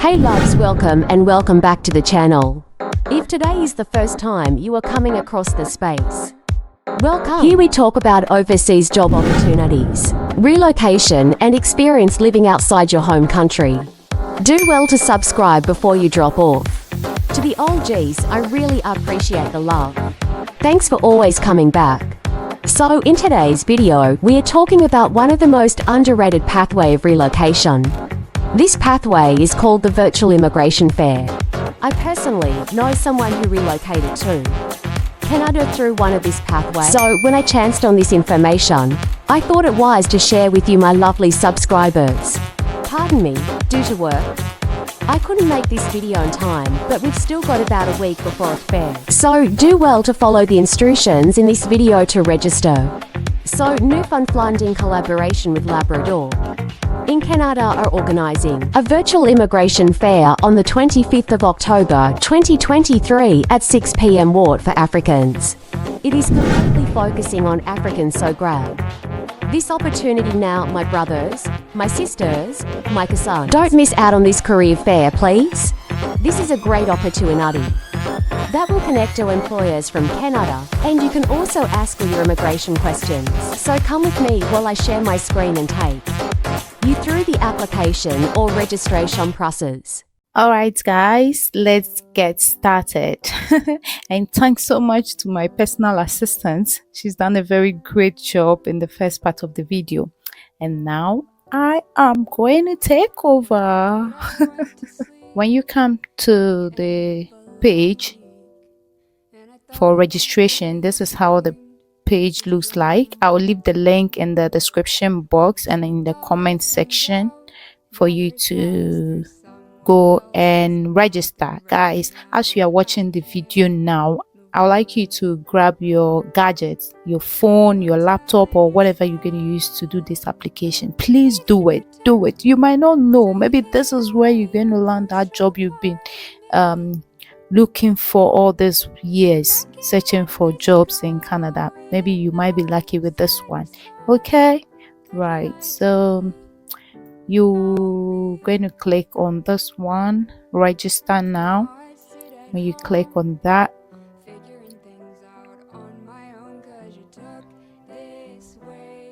Hey loves, welcome back to the channel. If today is the first time you are coming across the space, welcome. Here we talk about overseas job opportunities, relocation and experience living outside your home country. Do well to subscribe before you drop off. To the OGs, I really appreciate the love. Thanks for always coming back. So in today's video, we are talking about one of the most underrated pathway of relocation. This pathway is called the virtual immigration fair. I personally know someone who relocated to Canada through one of this pathway. So when I chanced on this information, I thought it wise to share with you, my lovely subscribers. Pardon me, due to work, I couldn't make this video in time, but we've still got about a week before it's fair. So do well to follow the instructions in this video to register. So Newfoundland, in collaboration with Labrador in Canada, are organising a virtual immigration fair on the 25th of October 2023 at 6 p.m. Ward for Africans. It is completely focusing on Africans, so grab this opportunity now, my brothers, my sisters, my cousins. Don't miss out on this career fair, please. This is a great opportunity that will connect your employers from Canada, and you can also ask all your immigration questions. So come with me while I share my screen and take you through the application or registration process. All right, guys, let's get started. And thanks so much to my personal assistant. She's done a very great job in the first part of the video. And now I am going to take over. When you come to the page for registration, this is how the page looks like. I'll leave the link in the description box and in the comment section for you to go and register. Guys, as you are watching the video now, I would like you to grab your gadgets, your phone, your laptop, or whatever you're going to use to do this application. Please do it. You might not know, maybe this is where you're going to land that job you've been looking for all these years, searching for jobs in Canada. Maybe you might be lucky with this one. Okay, right, so you're going to click on this one, register now. When you click on that,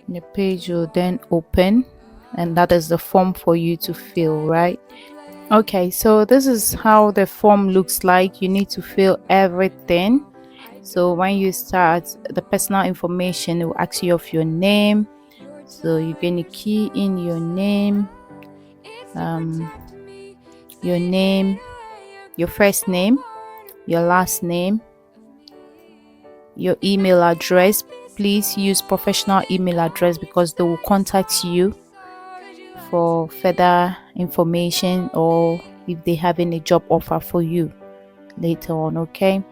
the page will then open, and that is the form for you to fill, right? Okay, so this is how the form looks like. You need to fill everything. So when you start, the personal information will ask you of your name. So you're going to key in your name, your first name, your last name, your email address. Please use professional email address because they will contact you for further information or if they have any job offer for you later on. Okay,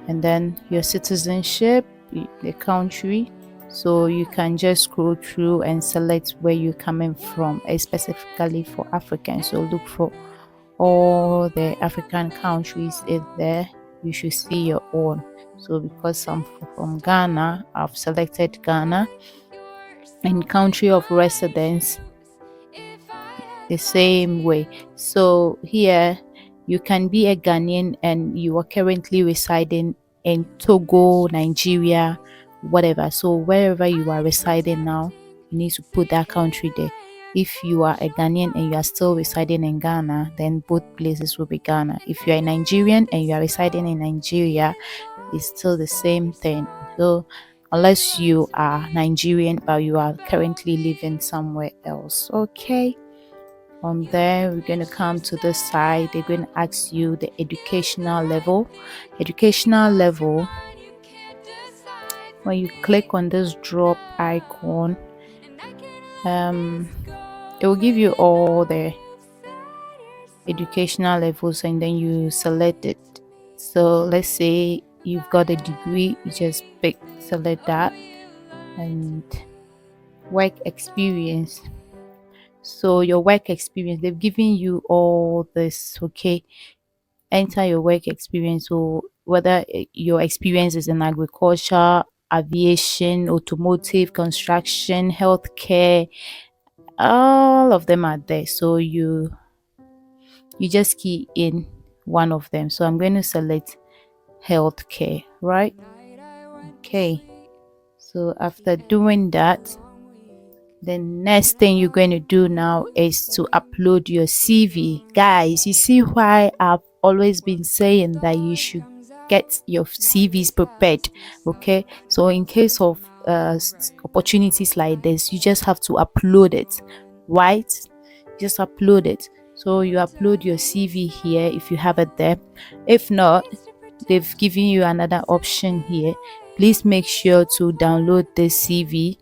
and then your citizenship, the country. So you can just scroll through and select where you're coming from, specifically for Africans. So look for all the African countries in there. You should see your own. So because I'm from Ghana, I've selected Ghana. And country of residence, the same way. So here you can be a Ghanaian and you are currently residing in Togo, Nigeria, whatever. So wherever you are residing now, you need to put that country there. If you are a Ghanaian and you are still residing in Ghana, then both places will be Ghana. If you are a Nigerian and you are residing in Nigeria, it's still the same thing. So unless you are Nigerian but you are currently living somewhere else. Okay, from there we're going to come to this side. They're going to ask you the educational level. When you click on this drop icon, it will give you all the educational levels and then you select it. So let's say you've got a degree, you just select that. And work experience. So your work experience, they've given you all this. Okay, enter your work experience. So whether your experience is in agriculture, aviation, automotive, construction, healthcare, all of them are there. So you you just key in one of them. So I'm going to select healthcare, right? Okay, so after doing that, the next thing you're going to do now is to upload your CV. Guys, you see why I've always been saying that you should get your CVs prepared. Okay, so in case of opportunities like this, you just have to upload it, right? Just upload it. So you upload your CV here if you have it there. If not, they've given you another option here. Please make sure to download this CV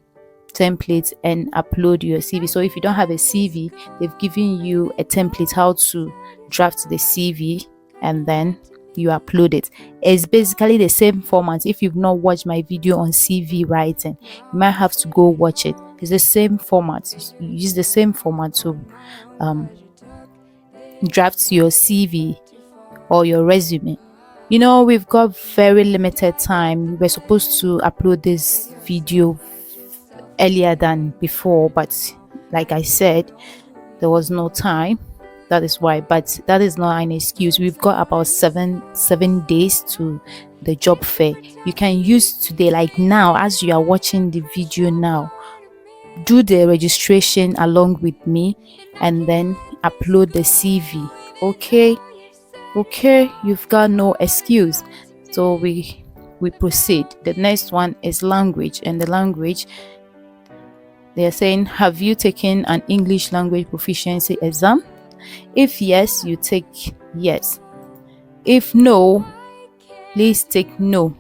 template and upload your CV. So if you don't have a CV, they've given you a template how to draft the CV, and then you upload it. It's basically the same format. If you've not watched my video on CV writing, you might have to go watch it. It's the same format. You use the same format to draft your CV or your resume. You know, we've got very limited time. We're supposed to upload this video earlier than before, but like I said, there was no time. That is why, but that is not an excuse. We've got about seven days to the job fair. You can use today, like now, as you are watching the video now, do the registration along with me and then upload the CV. Okay, you've got no excuse. So we proceed. The next one is language, and the language, they are saying, have you taken an English language proficiency exam? If yes, you take yes. If no, please take no.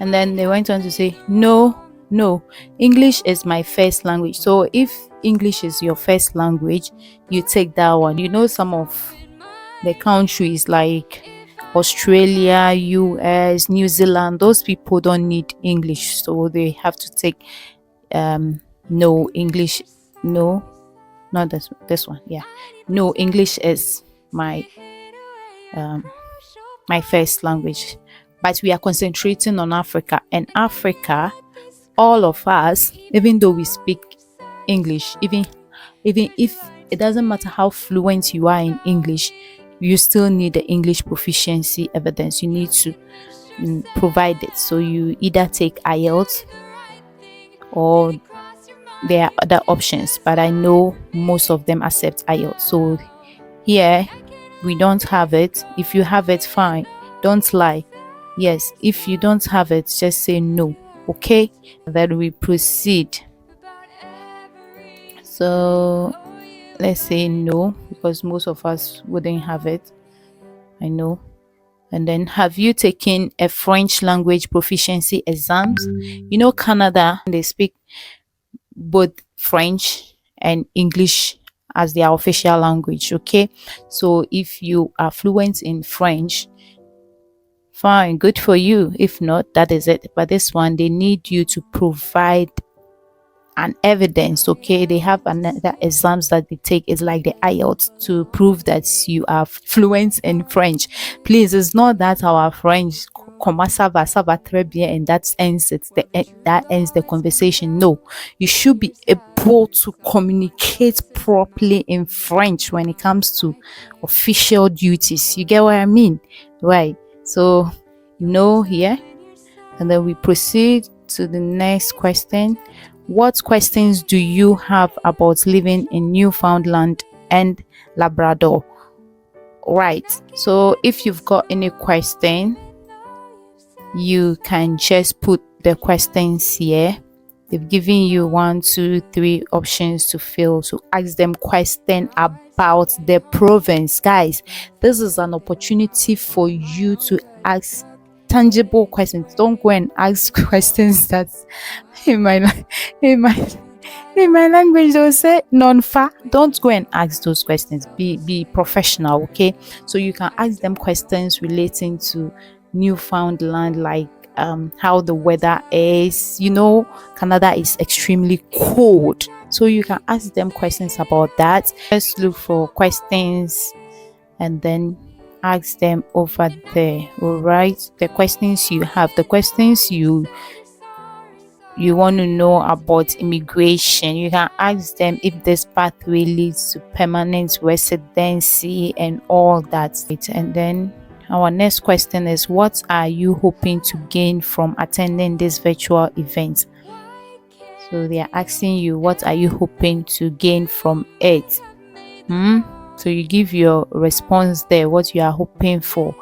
And then they went on to say, no, English is my first language. So if English is your first language, you take that one. You know, some of the countries like Australia, US, New Zealand, those people don't need English, so they have to take no English. No, not this one. Yeah, no, English is my my first language. But we are concentrating on Africa, and Africa, all of us, even though we speak English, even if it doesn't matter how fluent you are in English, you still need the English proficiency evidence. You need to provide it. So you either take IELTS, or there are other options, but I know most of them accept IELTS. So here we don't have it. If you have it, fine, don't lie. Yes, if you don't have it, just say no. Okay, then we proceed. So let's say no, because most of us wouldn't have it, I know. And then, have you taken a French language proficiency exams? You know, Canada, they speak both French and English as their official language. Okay, so if you are fluent in French, fine, good for you. If not, that is it. But this one, they need you to provide an evidence. Okay, they have another exams that they take. It's like the IELTS, to prove that you are fluent in French. Please, it's not that our French comment ça va très bien and that ends it, that ends the conversation. No, you should be able to communicate properly in French when it comes to official duties. You get what I mean, right? So here, and then we proceed to the next question. What questions do you have about living in Newfoundland and Labrador? Right, so if you've got any question, you can just put the questions here. They've given you 1, 2, 3 options to fill, to ask them question about the province. Guys, this is an opportunity for you to ask tangible questions. Don't go and ask questions that in my language they'll say non-fa. Don't go and ask those questions. Be professional, okay? So you can ask them questions relating to Newfoundland, like how the weather is. Canada is extremely cold, so you can ask them questions about that. Just look for questions and then ask them over there. All right, the questions you have, the questions you you want to know about immigration, you can ask them if this pathway leads to permanent residency and all that. And then our next question is, what are you hoping to gain from attending this virtual event? So they are asking you, what are you hoping to gain from it? So you give your response there, what you are hoping for.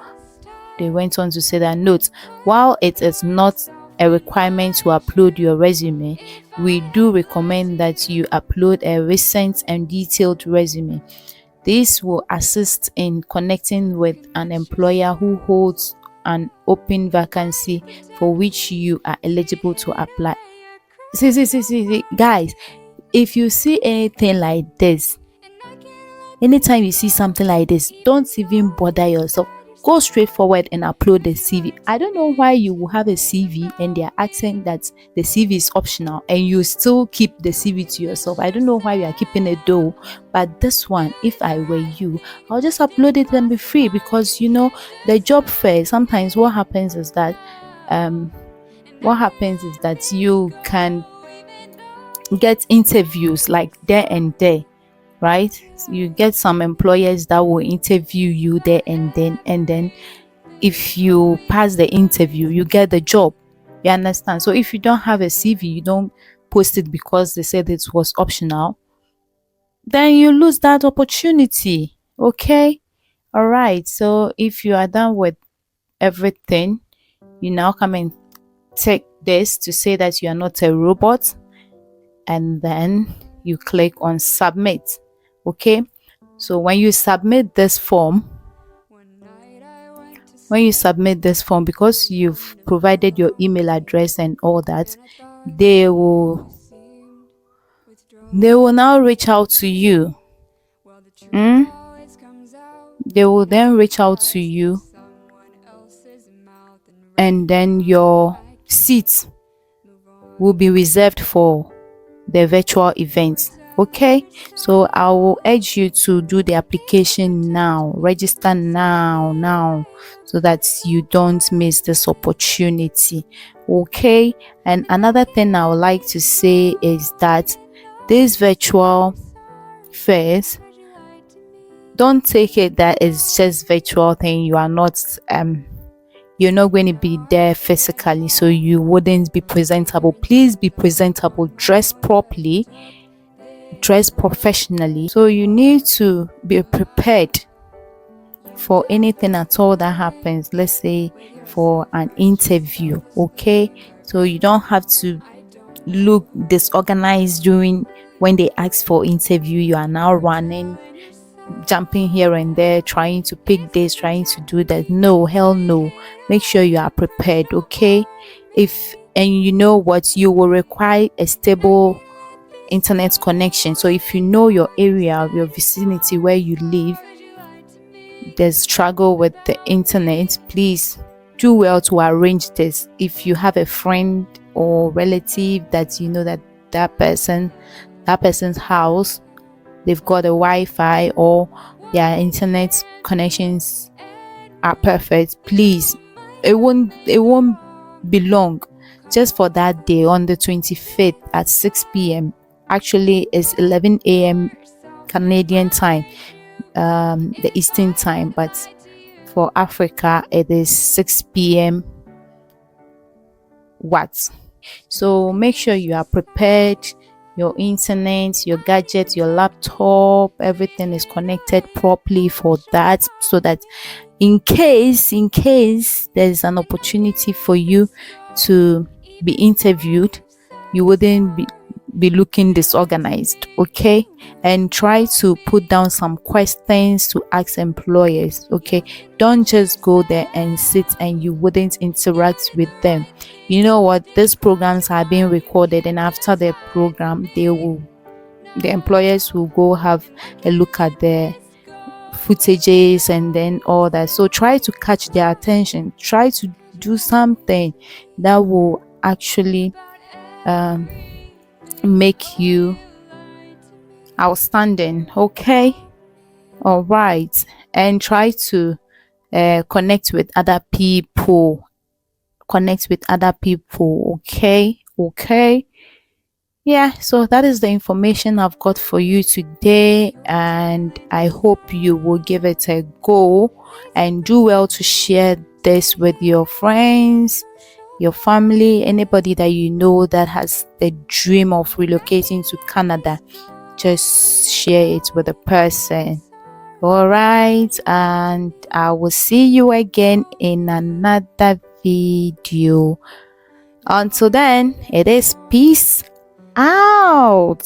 They went on to say that, note, while it is not a requirement to upload your resume, we do recommend that you upload a recent and detailed resume. This will assist in connecting with an employer who holds an open vacancy for which you are eligible to apply. See, guys, if you see anything like this, anytime you see something like this, don't even bother yourself. Go straight forward and upload the CV. I don't know why you will have a CV and they are asking that the CV is optional and you still keep the CV to yourself. I don't know why you are keeping it though. But this one, if I were you, I'll just upload it and be free, because you know the job fair, sometimes what happens is that you can get interviews like there and there, right? You get some employers that will interview you there and then if you pass the interview, you get the job. You understand? So if you don't have a CV, you don't post it because they said it was optional, then you lose that opportunity. Okay, all right. So if you are done with everything, you now come and take this to say that you are not a robot, and then you click on submit. Okay, so when you submit this form, because you've provided your email address and all that, they will now reach out to you. They will then reach out to you, and then your seat will be reserved for the virtual event. Okay, so I will urge you to do the application now, register now, so that you don't miss this opportunity. Okay, and another thing I would like to say is that this virtual fairs, don't take it that it's just virtual thing. You are not you're not going to be there physically, so you wouldn't be presentable. Please be presentable, dress properly, dress professionally. So you need to be prepared for anything at all that happens, let's say for an interview. Okay, so you don't have to look disorganized during when they ask for interview. You are now running, jumping here and there, trying to pick this, trying to do that. No, hell no. Make sure you are prepared. Okay, and you know what, you will require a stable internet connection. So if you know your area, your vicinity where you live, there's struggle with the internet, please do well to arrange this. If you have a friend or relative that you know that person's house, they've got a Wi-Fi or their internet connections are perfect, please, it won't be long. Just for that day on the 25th at 6 p.m. Actually, it's 11 a.m. Canadian time, the Eastern time, but for Africa it is 6 p.m. What? So make sure you are prepared. Your internet, your gadget, your laptop, everything is connected properly for that, so that in case there's an opportunity for you to be interviewed, you wouldn't be looking disorganized. Okay, and try to put down some questions to ask employers. Okay, don't just go there and sit and you wouldn't interact with them. You know what, these programs are being recorded, and after the program the employers will go have a look at the footages and then all that. So try to catch their attention, try to do something that will actually make you outstanding. Okay, all right, and try to connect with other people. Okay, Okay. Yeah, so that is the information I've got for you today, and I hope you will give it a go and do well to share this with your friends, your family, anybody that you know that has the dream of relocating to Canada. Just share it with a person. All right, and I will see you again in another video. Until then, it is peace out.